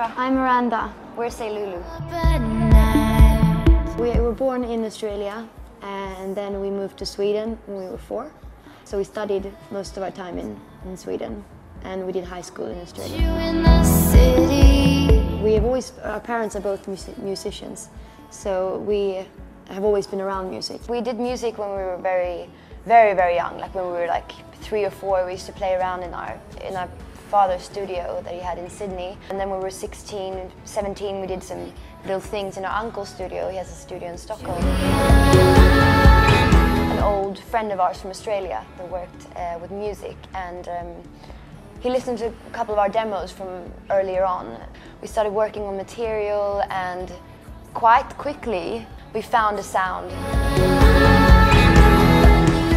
Petra. I'm Miranda. We're Say Lulu. We were born in Australia and then we moved to Sweden when we were 4. So we studied most of our time in Sweden and we did high school in Australia. Our parents are both musicians, so we have always been around music. We did music when we were very, very young, like when we were like 3 or 4. We used to play around in our father's studio that he had in Sydney. And then when we were 16, 17, we did some little things in our uncle's studio. He has a studio in Stockholm. An old friend of ours from Australia that worked with music, and he listened to a couple of our demos from earlier on. We started working on material and quite quickly we found a sound.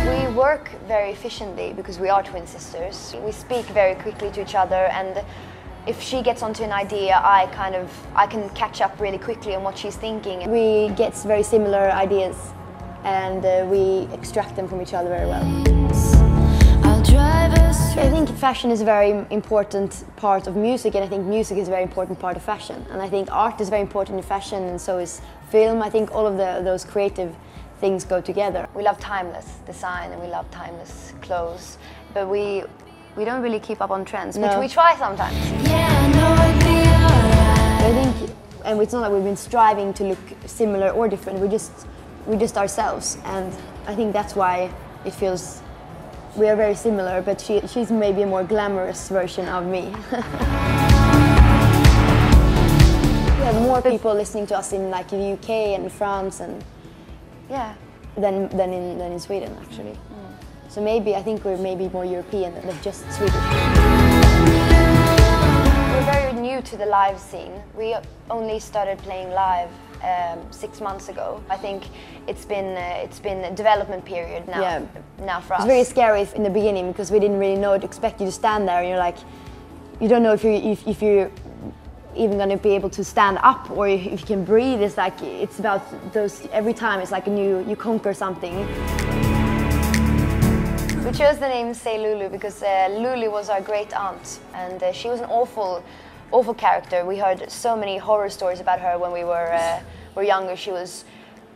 We work very efficiently because we are twin sisters. We speak very quickly to each other, and if she gets onto an idea, I can catch up really quickly on what she's thinking. We get very similar ideas and we extract them from each other very well. I think fashion is a very important part of music, and I think music is a very important part of fashion. And I think art is very important in fashion, and so is film. I think all of those creative things go together. We love timeless design and we love timeless clothes, but we don't really keep up on trends, no. Which we try sometimes. I think, and it's not that we've been striving to look similar or different, we're just ourselves, and I think that's why it feels we are very similar, but she's maybe a more glamorous version of me. We have more people listening to us in like the UK and France and than in Sweden actually. So maybe I think we're maybe more European than just Swedish. We're very new to the live scene. We only started playing live 6 months ago. I think it's been a development period now. Yeah. Now for us. It's very scary in the beginning because we didn't really know what to expect. You to stand there and you're like, you don't know if you're even going to be able to stand up or if you can breathe. It's like, it's about those, every time it's like you conquer something. We chose the name Say Lulu because Lulu was our great aunt, and she was an awful character. We heard so many horror stories about her when we were younger. She was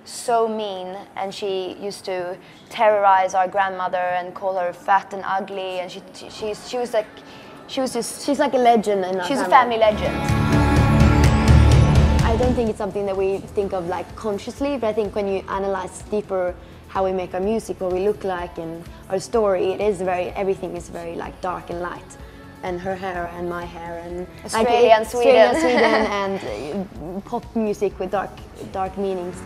so mean, and she used to terrorize our grandmother and call her fat and ugly, and she's like a legend in our family. She's a family legend. I don't think it's something that we think of like consciously, but I think when you analyze deeper how we make our music, what we look like, and our story, everything is very like dark and light. And her hair and my hair and Australia and Sweden and pop music with dark meanings.